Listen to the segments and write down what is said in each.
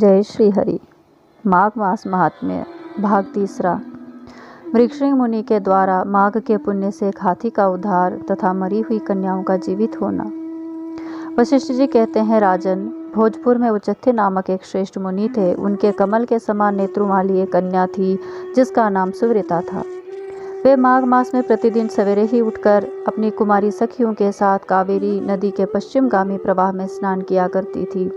जय श्री हरि। माघ मास महात्म्य भाग तीसरा। मृगश्री मुनि के द्वारा माघ के पुण्य से एक हाथी का उद्धार तथा मरी हुई कन्याओं का जीवित होना। वशिष्ठ जी कहते हैं, राजन, भोजपुर में उचत्थे नामक एक श्रेष्ठ मुनि थे। उनके कमल के समान नेत्रों वाली एक कन्या थी जिसका नाम सुव्रता था। वे माघ मास में प्रतिदिन सवेरे ही उठकर अपनी कुमारी सखियों के साथ कावेरी नदी के पश्चिमगामी प्रवाह में स्नान किया करती थी।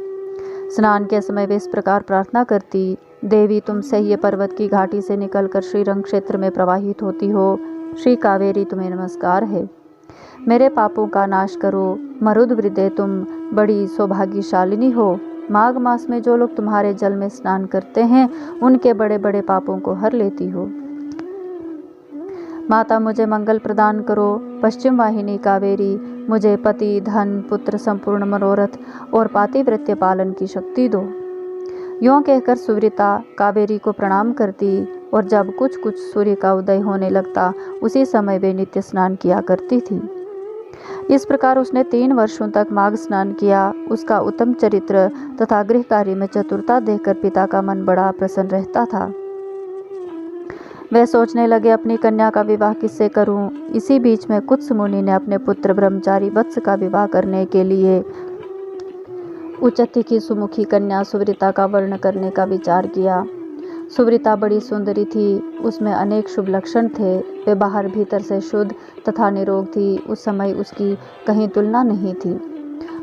स्नान के समय वे इस प्रकार प्रार्थना करती, देवी, तुम सह्य पर्वत की घाटी से निकलकर श्रीरंग क्षेत्र में प्रवाहित होती हो। श्री कावेरी, तुम्हें नमस्कार है। मेरे पापों का नाश करो। मरुद वृद्धे, तुम बड़ी सौभाग्यशालिनी हो। माघ मास में जो लोग तुम्हारे जल में स्नान करते हैं उनके बड़े बड़े पापों को हर लेती हो। माता, मुझे मंगल प्रदान करो। पश्चिम वाहिनी कावेरी, मुझे पति, धन, पुत्र, संपूर्ण मनोरथ और पातिव्रत्य पालन की शक्ति दो। यों कहकर सुव्रता कावेरी को प्रणाम करती और जब कुछ कुछ सूर्य का उदय होने लगता उसी समय वे नित्य स्नान किया करती थी। इस प्रकार उसने 3 वर्षों तक माघ स्नान किया। उसका उत्तम चरित्र तथा गृह कार्य में चतुरता देखकर पिता का मन बड़ा प्रसन्न रहता था। वे सोचने लगे, अपनी कन्या का विवाह किससे करूं। इसी बीच में कुत्स मुनि ने अपने पुत्र ब्रह्मचारी वत्स का विवाह करने के लिए उचत्थी की सुमुखी कन्या सुव्रता का वर्ण करने का विचार किया। सुव्रता बड़ी सुंदरी थी, उसमें अनेक शुभ लक्षण थे। वे बाहर भीतर से शुद्ध तथा निरोग थी। उस समय उसकी कहीं तुलना नहीं थी।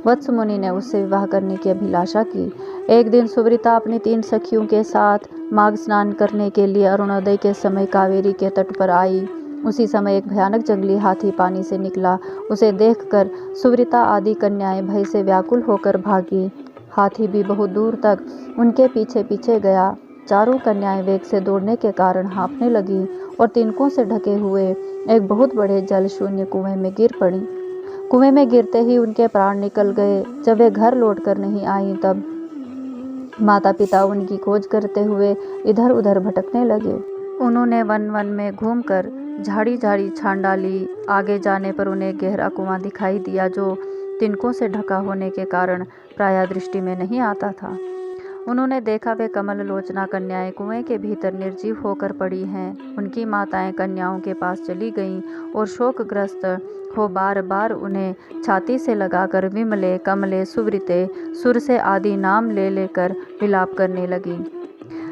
वत्स मुनि ने उससे विवाह करने की अभिलाषा की। एक दिन सुव्रता अपनी 3 सखियों के साथ माघ स्नान करने के लिए अरुणोदय के समय कावेरी के तट पर आई। उसी समय एक भयानक जंगली हाथी पानी से निकला। उसे देखकर सुव्रता आदि कन्याएं भय से व्याकुल होकर भागी। हाथी भी बहुत दूर तक उनके पीछे पीछे गया। चारों कन्याएं वेग से दौड़ने के कारण हाँफने लगी और तिनकों से ढके हुए एक बहुत बड़े जल शून्य कुएं में गिर पड़ी। कुएं में गिरते ही उनके प्राण निकल गए। जब वे घर लौटकर नहीं आईं तब माता पिता उनकी खोज करते हुए इधर उधर भटकने लगे। उन्होंने वन वन में घूमकर झाड़ी झाड़ी छान डाली। आगे जाने पर उन्हें गहरा कुआं दिखाई दिया जो तिनकों से ढका होने के कारण प्रायः दृष्टि में नहीं आता था। उन्होंने देखा वे कमल लोचना कन्याएं कुएं के भीतर निर्जीव होकर पड़ी हैं। उनकी माताएं कन्याओं के पास चली गईं और शोकग्रस्त हो बार बार उन्हें छाती से लगाकर विमले, कमले, सुव्रते, सुरसे आदि नाम ले लेकर विलाप करने लगी।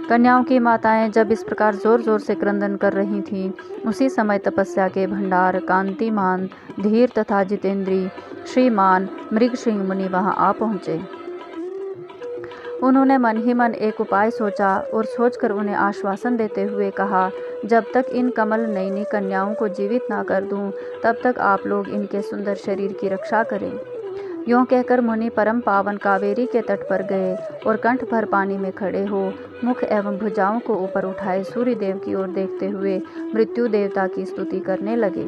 कन्याओं की माताएं जब इस प्रकार जोर जोर से क्रंदन कर रही थीं, उसी समय तपस्या के भंडार, कांतिमान, धीर तथा जितेंद्री श्रीमान मृगश्री मुनि वहां आ पहुँचे। उन्होंने मन ही मन एक उपाय सोचा और सोचकर उन्हें आश्वासन देते हुए कहा, जब तक इन कमल नयनी कन्याओं को जीवित ना कर दूं, तब तक आप लोग इनके सुंदर शरीर की रक्षा करें। यों कहकर मुनि परम पावन कावेरी के तट पर गए और कंठ भर पानी में खड़े हो मुख एवं भुजाओं को ऊपर उठाए सूर्य देव की ओर देखते हुए मृत्यु देवता की स्तुति करने लगे।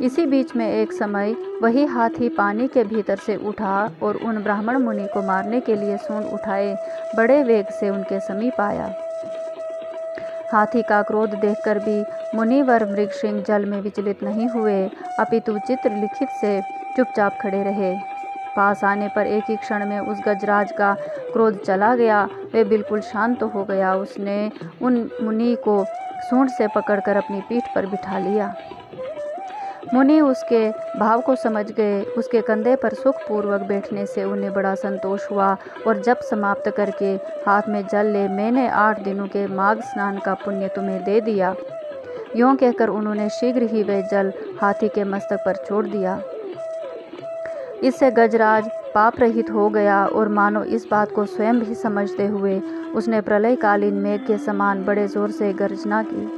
इसी बीच में एक समय वही हाथी पानी के भीतर से उठा और उन ब्राह्मण मुनि को मारने के लिए सूंड उठाए बड़े वेग से उनके समीप आया। हाथी का क्रोध देखकर भी मुनिवर मृगश्री जल में विचलित नहीं हुए, अपितु चित्र लिखित से चुपचाप खड़े रहे। पास आने पर एक ही क्षण में उस गजराज का क्रोध चला गया। वे बिल्कुल शांत हो गया। उसने उन मुनि को सूंड से पकड़कर अपनी पीठ पर बिठा लिया। मुनि उसके भाव को समझ गए। उसके कंधे पर सुखपूर्वक बैठने से उन्हें बड़ा संतोष हुआ और जप समाप्त करके हाथ में जल ले, मैंने 8 दिनों के माघ स्नान का पुण्य तुम्हें दे दिया। यों कहकर उन्होंने शीघ्र ही वह जल हाथी के मस्तक पर छोड़ दिया। इससे गजराज पाप रहित हो गया और मानो इस बात को स्वयं भी समझते हुए उसने प्रलयकालीन मेघ के समान बड़े जोर से गर्जना की।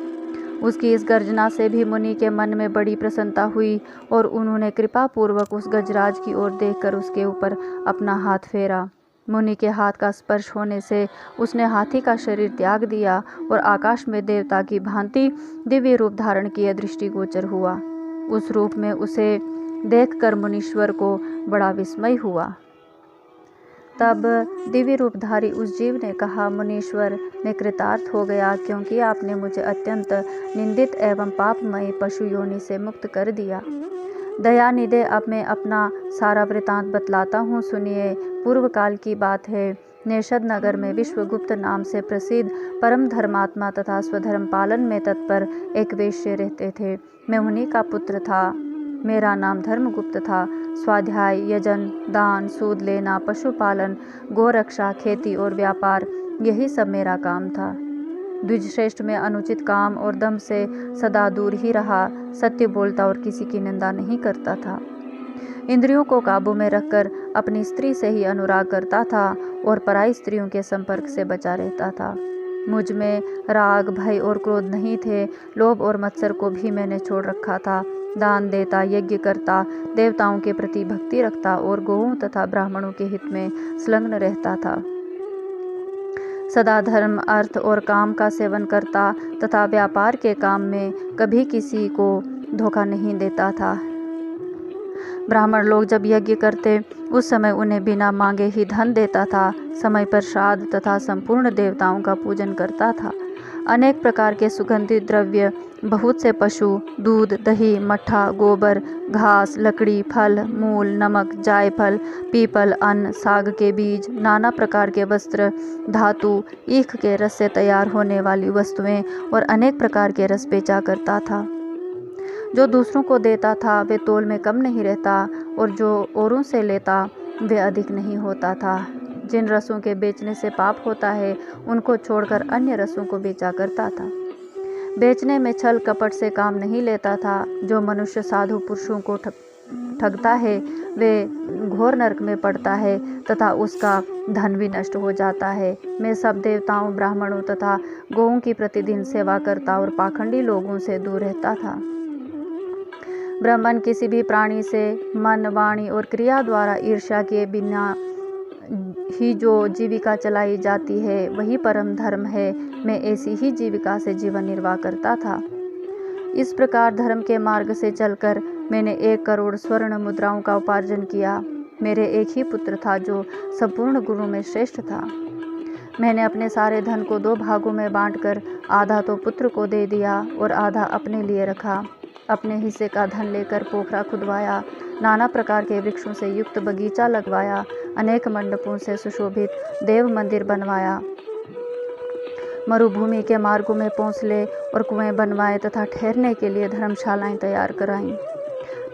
उसकी इस गर्जना से भी मुनि के मन में बड़ी प्रसन्नता हुई और उन्होंने कृपा पूर्वक उस गजराज की ओर देखकर उसके ऊपर अपना हाथ फेरा। मुनि के हाथ का स्पर्श होने से उसने हाथी का शरीर त्याग दिया और आकाश में देवता की भांति दिव्य रूप धारण किए दृष्टिगोचर हुआ। उस रूप में उसे देखकर मुनीश्वर को बड़ा विस्मय हुआ। तब दिव्य रूपधारी उस जीव ने कहा, मुनीश्वर, मैं कृतार्थ हो गया क्योंकि आपने मुझे अत्यंत निंदित एवं पापमय पशु योनि से मुक्त कर दिया। दयानिधे, अब मैं अपना सारा वृतांत बतलाता हूँ, सुनिए। पूर्व काल की बात है। नेषद नगर में विश्वगुप्त नाम से प्रसिद्ध परम धर्मात्मा तथा स्वधर्म पालन में तत्पर एक वेश्य रहते थे। मैं उन्हीं का पुत्र था। मेरा नाम धर्मगुप्त था। स्वाध्याय, यजन, दान, सूद लेना, पशुपालन, गोरक्षा, खेती और व्यापार, यही सब मेरा काम था। द्विजश्रेष्ठ में अनुचित काम और दम से सदा दूर ही रहा। सत्य बोलता और किसी की निंदा नहीं करता था। इंद्रियों को काबू में रखकर अपनी स्त्री से ही अनुराग करता था और पराई स्त्रियों के संपर्क से बचा रहता था। मुझ में राग, भय और क्रोध नहीं थे। लोभ और मत्सर को भी मैंने छोड़ रखा था। दान देता, यज्ञ करता, देवताओं के प्रति भक्ति रखता और गौओं तथा ब्राह्मणों के हित में संलग्न रहता था। सदा धर्म, अर्थ और काम का सेवन करता तथा व्यापार के काम में कभी किसी को धोखा नहीं देता था। ब्राह्मण लोग जब यज्ञ करते उस समय उन्हें बिना मांगे ही धन देता था। समय पर श्राद्ध तथा संपूर्ण देवताओं का पूजन करता था। अनेक प्रकार के सुगंधित द्रव्य, बहुत से पशु, दूध, दही, मट्ठा, गोबर, घास, लकड़ी, फल, मूल, नमक, जायफल, पीपल, अन्न, साग के बीज, नाना प्रकार के वस्त्र, धातु, ईख के रस से तैयार होने वाली वस्तुएं और अनेक प्रकार के रस बेचा करता था। जो दूसरों को देता था वे तोल में कम नहीं रहता और जो औरों से लेता वे अधिक नहीं होता था। जिन रसों के बेचने से पाप होता है उनको छोड़कर अन्य रसों को बेचा करता था। बेचने में छल कपट से काम नहीं लेता था। जो मनुष्य साधु पुरुषों को ठगता है वे घोर नरक में पड़ता है तथा उसका धन भी नष्ट हो जाता है। मैं सब देवताओं, ब्राह्मणों तथा गौओं की प्रतिदिन सेवा करता और पाखंडी लोगों से दूर रहता था। ब्राह्मण किसी भी प्राणी से मन, वाणी और क्रिया द्वारा ईर्ष्या किए बिना ही जो जीविका चलाई जाती है वही परम धर्म है। मैं ऐसी ही जीविका से जीवन निर्वाह करता था। इस प्रकार धर्म के मार्ग से चलकर मैंने 1 करोड़ स्वर्ण मुद्राओं का उपार्जन किया। मेरे एक ही पुत्र था जो संपूर्ण गुरु में श्रेष्ठ था। मैंने अपने सारे धन को 2 भागों में बांटकर आधा तो पुत्र को दे दिया और आधा अपने लिए रखा। अपने हिस्से का धन लेकर पोखरा खुदवाया, नाना प्रकार के वृक्षों से युक्त बगीचा लगवाया, अनेक मंडपों से सुशोभित देव मंदिर बनवाया, मरुभूमि के मार्गों में पहुँचले और कुएं बनवाए तथा ठहरने के लिए धर्मशालाएं तैयार कराईं।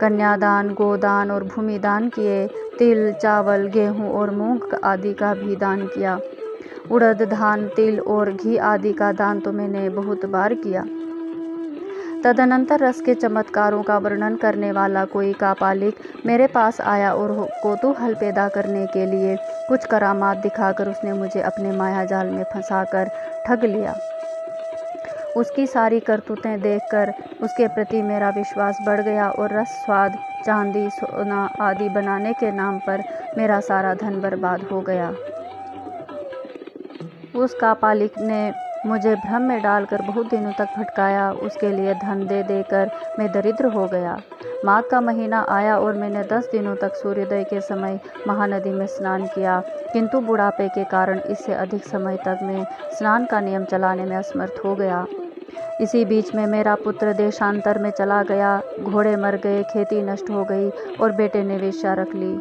कन्यादान, गोदान और भूमि दान किए। तिल, चावल, गेहूँ और मूंग आदि का भी दान किया। उड़द, धान, तिल और घी आदि का दान तो मैंने बहुत बार किया। तदनंतर रस के चमत्कारों का वर्णन करने वाला कोई कापालिक मेरे पास आया और कौतूहल पैदा करने के लिए कुछ करामात दिखाकर उसने मुझे अपने माया जाल में फंसाकर ठग लिया। उसकी सारी करतूतें देखकर उसके प्रति मेरा विश्वास बढ़ गया और रस, स्वाद, चांदी, सोना आदि बनाने के नाम पर मेरा सारा धन बर्बाद हो गया। उस कापालिक ने मुझे भ्रम में डालकर बहुत दिनों तक भटकाया। उसके लिए धन दे देकर मैं दरिद्र हो गया। माघ का महीना आया और मैंने 10 दिनों तक सूर्योदय के समय महानदी में स्नान किया, किंतु बुढ़ापे के कारण इससे अधिक समय तक मैं स्नान का नियम चलाने में असमर्थ हो गया। इसी बीच में मेरा पुत्र देशांतर में चला गया। घोड़े मर गए, खेती नष्ट हो गई और बेटे ने वेश्या रख ली।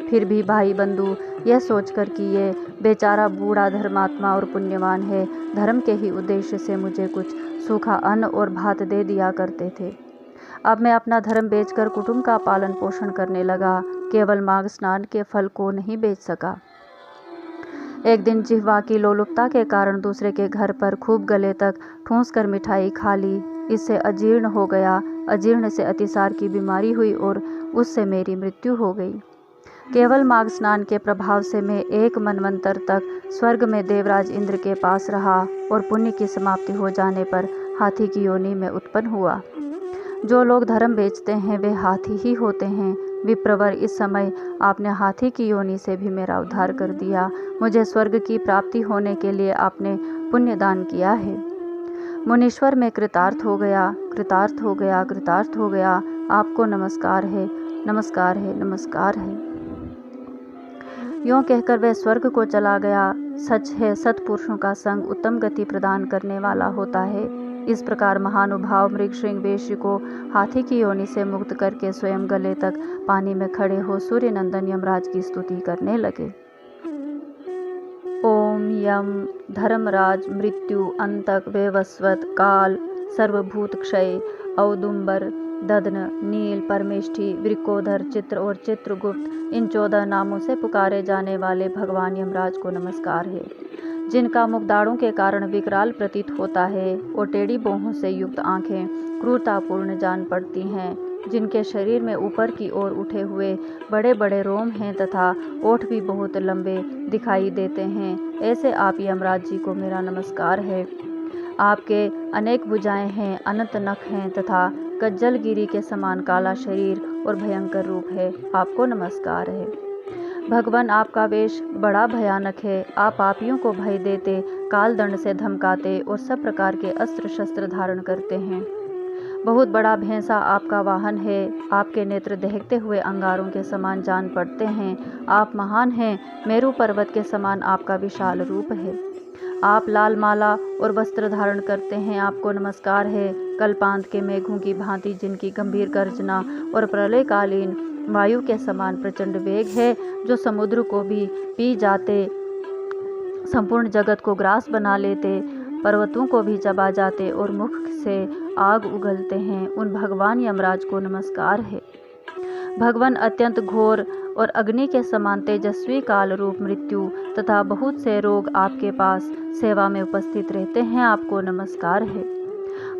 फिर भी भाई बंधु यह सोचकर कि ये बेचारा बूढ़ा धर्मात्मा और पुण्यवान है, धर्म के ही उद्देश्य से मुझे कुछ सूखा अन्न और भात दे दिया करते थे। अब मैं अपना धर्म बेचकर कुटुंब का पालन पोषण करने लगा, केवल माघ स्नान के फल को नहीं बेच सका। एक दिन जिह्वा की लोलुपता के कारण दूसरे के घर पर खूब गले तक ठूंस कर मिठाई खा ली। इससे अजीर्ण हो गया। अजीर्ण से अतिसार की बीमारी हुई और उससे मेरी मृत्यु हो गई। केवल माघ स्नान के प्रभाव से मैं 1 मनवंतर तक स्वर्ग में देवराज इंद्र के पास रहा और पुण्य की समाप्ति हो जाने पर हाथी की योनि में उत्पन्न हुआ। जो लोग धर्म बेचते हैं वे हाथी ही होते हैं। विप्रवर, इस समय आपने हाथी की योनि से भी मेरा उद्धार कर दिया। मुझे स्वर्ग की प्राप्ति होने के लिए आपने पुण्य दान किया है। मुनीश्वर, मैं कृतार्थ हो गया, कृतार्थ हो गया, कृतार्थ हो गया। आपको नमस्कार है, नमस्कार है, नमस्कार है। यूँ कहकर वह स्वर्ग को चला गया। सच है, सत्पुरुषों का संग उत्तम गति प्रदान करने वाला होता है। इस प्रकार महानुभाव मृगशृंग वेश्य को हाथी की योनि से मुक्त करके स्वयं गले तक पानी में खड़े हो सूर्य नंदन यमराज की स्तुति करने लगे। ओम यम धर्मराज मृत्यु अंतक वैवस्वत काल सर्वभूत क्षय औदुंबर ददन नील परमेष्ठी वृकोधर चित्र और चित्रगुप्त इन 14 नामों से पुकारे जाने वाले भगवान यमराज को नमस्कार है। जिनका मुख दाढ़ों के कारण विकराल प्रतीत होता है और टेढ़ी बाहों से युक्त आंखें क्रूरतापूर्ण जान पड़ती हैं, जिनके शरीर में ऊपर की ओर उठे हुए बड़े बड़े रोम हैं तथा ओठ भी बहुत लंबे दिखाई देते हैं, ऐसे आप यमराज जी को मेरा नमस्कार है। आपके अनेक भुजाएं हैं, अनंत नख हैं तथा कज्जलगिरी के समान काला शरीर और भयंकर रूप है, आपको नमस्कार है। भगवान आपका वेश बड़ा भयानक है, आप पापियों को भय देते, काल दंड से धमकाते और सब प्रकार के अस्त्र शस्त्र धारण करते हैं। बहुत बड़ा भैंसा आपका वाहन है, आपके नेत्र दहकते हुए अंगारों के समान जान पड़ते हैं, आप महान हैं, मेरू पर्वत के समान आपका विशाल रूप है। आप लाल माला और वस्त्र धारण करते हैं, आपको नमस्कार है। कल्पांत के मेघों की भांति जिनकी गंभीर गर्जना और प्रलयकालीन वायु के समान प्रचंड वेग है, जो समुद्र को भी पी जाते, संपूर्ण जगत को ग्रास बना लेते, पर्वतों को भी चबा जाते और मुख से आग उगलते हैं, उन भगवान यमराज को नमस्कार है। भगवान अत्यंत घोर और अग्नि के समान तेजस्वी काल रूप मृत्यु तथा बहुत से रोग आपके पास सेवा में उपस्थित रहते हैं, आपको नमस्कार है।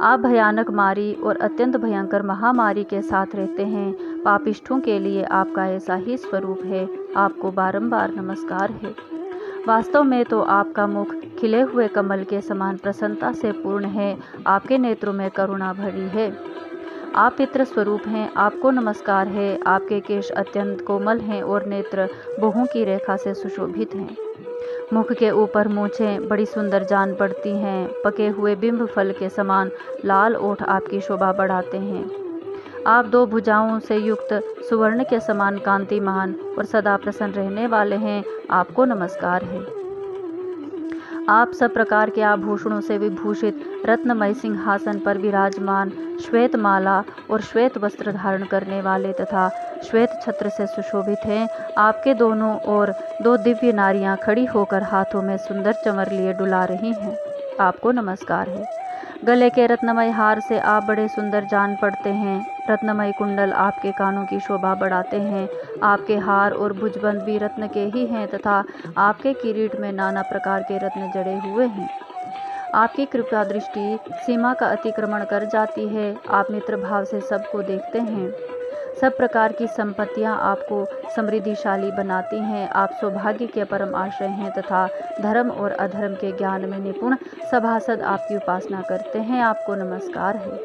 आप भयानक मारी और अत्यंत भयंकर महामारी के साथ रहते हैं, पापिष्ठों के लिए आपका ऐसा ही स्वरूप है, आपको बारंबार नमस्कार है। वास्तव में तो आपका मुख खिले हुए कमल के समान प्रसन्नता से पूर्ण है, आपके नेत्रों में करुणा भरी है। आप पितृ स्वरूप हैं, आपको नमस्कार है। आपके केश अत्यंत कोमल हैं और नेत्र बहुओं की रेखा से सुशोभित हैं। मुख के ऊपर मूछें बड़ी सुंदर जान पड़ती हैं, पके हुए बिंब फल के समान लाल ओठ आपकी शोभा बढ़ाते हैं। आप 2 भुजाओं से युक्त सुवर्ण के समान कांतिमान और सदा प्रसन्न रहने वाले हैं, आपको नमस्कार है। आप सब प्रकार के आभूषणों से विभूषित रत्नमय सिंहासन पर विराजमान, श्वेत माला और श्वेत वस्त्र धारण करने वाले तथा श्वेत छत्र से सुशोभित हैं। आपके दोनों ओर 2 दिव्य नारियां खड़ी होकर हाथों में सुंदर चंवर लिए डुला रही हैं, आपको नमस्कार है। गले के रत्नमय हार से आप बड़े सुंदर जान पड़ते हैं, रत्नमय कुंडल आपके कानों की शोभा बढ़ाते हैं। आपके हार और भुजबंद भी रत्न के ही हैं तथा आपके किरीट में नाना प्रकार के रत्न जड़े हुए हैं। आपकी कृपा दृष्टि सीमा का अतिक्रमण कर जाती है, आप मित्र भाव से सबको देखते हैं। सब प्रकार की संपत्तियां आपको समृद्धिशाली बनाती हैं, आप सौभाग्य के परम आश्रय हैं तथा धर्म और अधर्म के ज्ञान में निपुण सभासद आपकी उपासना करते हैं, आपको नमस्कार है।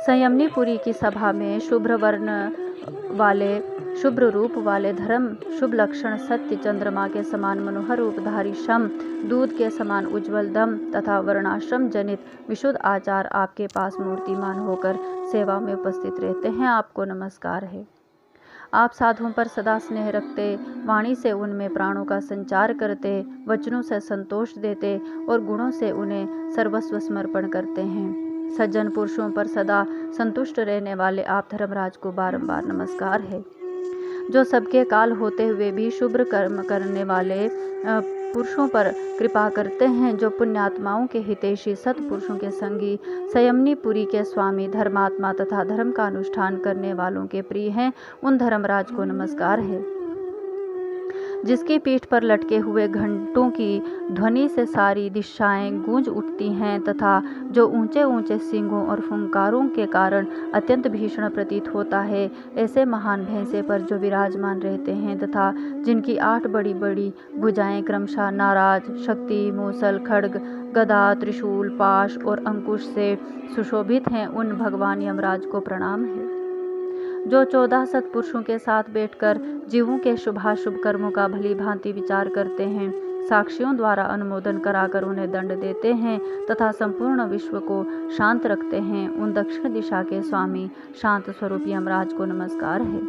संयमनीपुरी की सभा में शुभ्र वर्ण वाले, शुभ्र रूप वाले, धर्म शुभ लक्षण, सत्य चंद्रमा के समान मनोहर रूपधारी, शम दूध के समान उज्ज्वल दम तथा वर्णाश्रम जनित विशुद्ध आचार आपके पास मूर्तिमान होकर सेवा में उपस्थित रहते हैं, आपको नमस्कार है। आप साधुओं पर सदा स्नेह रखते, वाणी से उनमें प्राणों का संचार करते, वचनों से संतोष देते और गुणों से उन्हें सर्वस्व समर्पण करते हैं। सज्जन पुरुषों पर सदा संतुष्ट रहने वाले आप धर्मराज को बारंबार नमस्कार है। जो सबके काल होते हुए भी शुभ कर्म करने वाले पुरुषों पर कृपा करते हैं, जो पुण्यात्माओं के हितैषी सत्पुरुषों के संगी, संयमनीपुरी के स्वामी, धर्मात्मा तथा धर्म का अनुष्ठान करने वालों के प्रिय हैं, उन धर्मराज को नमस्कार है। जिसकी पीठ पर लटके हुए घंटों की ध्वनि से सारी दिशाएं गूंज उठती हैं तथा जो ऊंचे ऊंचे सींगों और फुंकारों के कारण अत्यंत भीषण प्रतीत होता है, ऐसे महान भैंसे पर जो विराजमान रहते हैं तथा जिनकी 8 बड़ी बड़ी भुजाएं क्रमशः नाराज, शक्ति, मूसल, खड्ग, गदा, त्रिशूल, पाश और अंकुश से सुशोभित हैं, उन भगवान यमराज को प्रणाम है। जो 14 सत्पुरुषों के साथ बैठकर जीवों के शुभाशुभ कर्मों का भली भांति विचार करते हैं, साक्षियों द्वारा अनुमोदन कराकर उन्हें दंड देते हैं तथा संपूर्ण विश्व को शांत रखते हैं, उन दक्षिण दिशा के स्वामी शांत स्वरूप यमराज को नमस्कार है।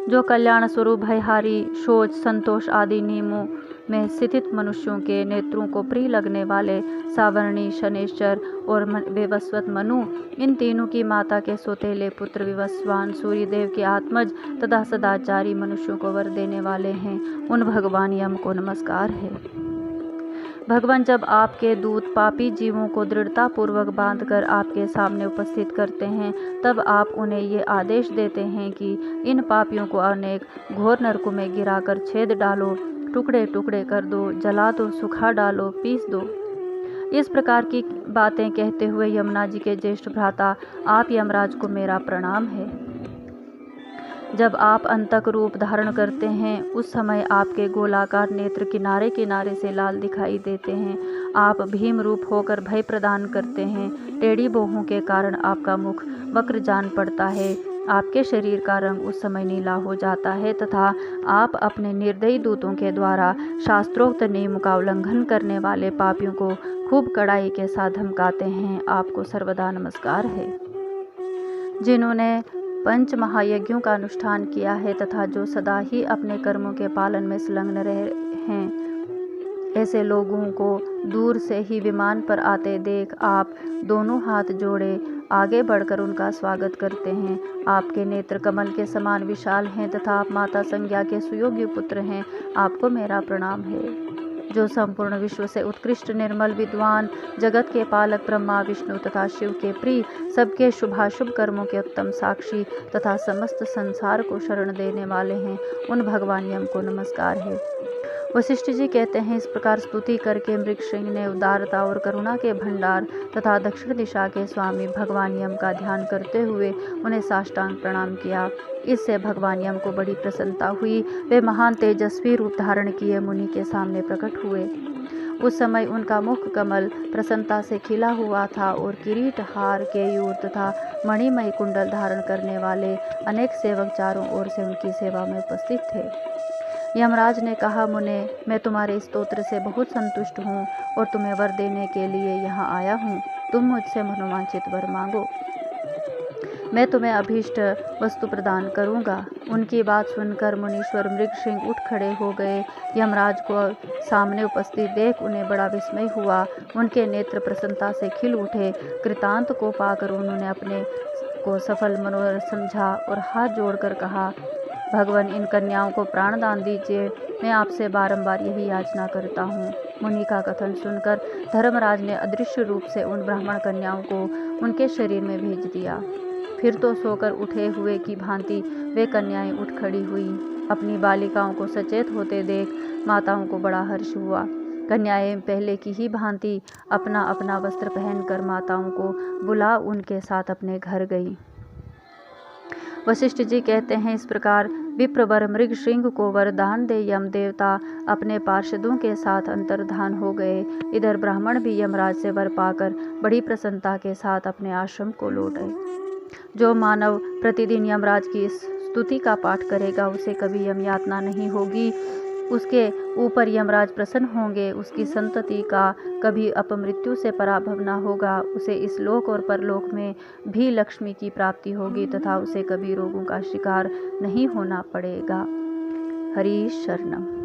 जो कल्याण स्वरूप भयहारी, शोच, संतोष आदि नियमों में स्थित मनुष्यों के नेत्रों को प्रिय लगने वाले सावर्णी, शनैश्चर और विवस्वत मनु, इन तीनों की माता के सौतेले पुत्र विवस्वान सूर्यदेव के आत्मज तथा सदाचारी मनुष्यों को वर देने वाले हैं, उन भगवान यम को नमस्कार है। भगवान, जब आपके दूत पापी जीवों को दृढ़ता पूर्वक बांधकर आपके सामने उपस्थित करते हैं, तब आप उन्हें ये आदेश देते हैं कि इन पापियों को अनेक घोर नरकों में गिराकर छेद डालो, टुकड़े टुकड़े कर दो, जला दो, सुखा डालो, पीस दो। इस प्रकार की बातें कहते हुए यमुना जी के ज्येष्ठ भ्राता आप यमराज को मेरा प्रणाम है। जब आप अंतक रूप धारण करते हैं, उस समय आपके गोलाकार नेत्र किनारे किनारे से लाल दिखाई देते हैं। आप भीम रूप होकर भय प्रदान करते हैं। टेढ़ी बाहों के कारण आपका मुख वक्र जान पड़ता है। आपके शरीर का रंग उस समय नीला हो जाता है तथा आप अपने निर्दयी दूतों के द्वारा शास्त्रोक्त नियम का उल्लंघन करने वाले पापियों को खूब कड़ाई के साथ धमकाते हैं। आपको सर्वदा नमस्कार है। जिन्होंने पंच महायज्ञों का अनुष्ठान किया है तथा जो सदा ही अपने कर्मों के पालन में संलग्न रहे हैं, ऐसे लोगों को दूर से ही विमान पर आते देख आप दोनों हाथ जोड़े आगे बढ़कर उनका स्वागत करते हैं। आपके नेत्र कमल के समान विशाल हैं तथा आप माता संज्ञा के सुयोग्य पुत्र हैं। आपको मेरा प्रणाम है। जो संपूर्ण विश्व से उत्कृष्ट निर्मल विद्वान, जगत के पालक ब्रह्मा विष्णु तथा शिव के प्रिय, सबके शुभाशुभ कर्मों के उत्तम साक्षी तथा समस्त संसार को शरण देने वाले हैं, उन भगवान यम को नमस्कार है। वशिष्ठ जी कहते हैं, इस प्रकार स्तुति करके मृगसिंह ने उदारता और करुणा के भंडार तथा दक्षिण दिशा के स्वामी भगवान यम का ध्यान करते हुए उन्हें साष्टांग प्रणाम किया। इससे भगवान यम को बड़ी प्रसन्नता हुई। वे महान तेजस्वी रूप धारण किए मुनि के सामने प्रकट हुए। उस समय उनका मुख कमल प्रसन्नता से खिला हुआ था और किरीट, हार, केयूर तथा मणिमय कुंडल धारण करने वाले अनेक सेवक चारों ओर से उनकी सेवा में उपस्थित थे। यमराज ने कहा, मुने, मैं तुम्हारे स्तोत्र से बहुत संतुष्ट हूँ और तुम्हें वर देने के लिए यहाँ आया हूँ। तुम मुझसे मनोवांछित वर मांगो, मैं तुम्हें अभीष्ट वस्तु प्रदान करूँगा। उनकी बात सुनकर मुनीश्वर मृगसिंह उठ खड़े हो गए। यमराज को सामने उपस्थित देख उन्हें बड़ा विस्मय हुआ। उनके नेत्र प्रसन्नता से खिल उठे। कृतांत को पाकर उन्होंने अपने को सफल मनोरथ समझा और हाथ जोड़कर कहा, भगवान, इन कन्याओं को प्राणदान दीजिए। मैं आपसे बारंबार यही याचना करता हूँ। मुनि का कथन सुनकर धर्मराज ने अदृश्य रूप से उन ब्राह्मण कन्याओं को उनके शरीर में भेज दिया। फिर तो सोकर उठे हुए की भांति वे कन्याएं उठ खड़ी हुई। अपनी बालिकाओं को सचेत होते देख माताओं को बड़ा हर्ष हुआ। कन्याएं पहले की ही भांति अपना अपना वस्त्र पहनकर माताओं को बुला उनके साथ अपने घर गई। वशिष्ठ जी कहते हैं, इस प्रकार विप्रवर मृगसिंह को वरदान दे यम देवता अपने पार्षदों के साथ अंतर्धान हो गए। इधर ब्राह्मण भी यमराज से वर पाकर बड़ी प्रसन्नता के साथ अपने आश्रम को लौट आए। जो मानव प्रतिदिन यमराज की इस स्तुति का पाठ करेगा, उसे कभी यम यातना नहीं होगी। उसके ऊपर यमराज प्रसन्न होंगे। उसकी संतति का कभी अपमृत्यु से पराभव न होगा। उसे इस लोक और परलोक में भी लक्ष्मी की प्राप्ति होगी तथा उसे कभी रोगों का शिकार नहीं होना पड़ेगा। हरि शरणम।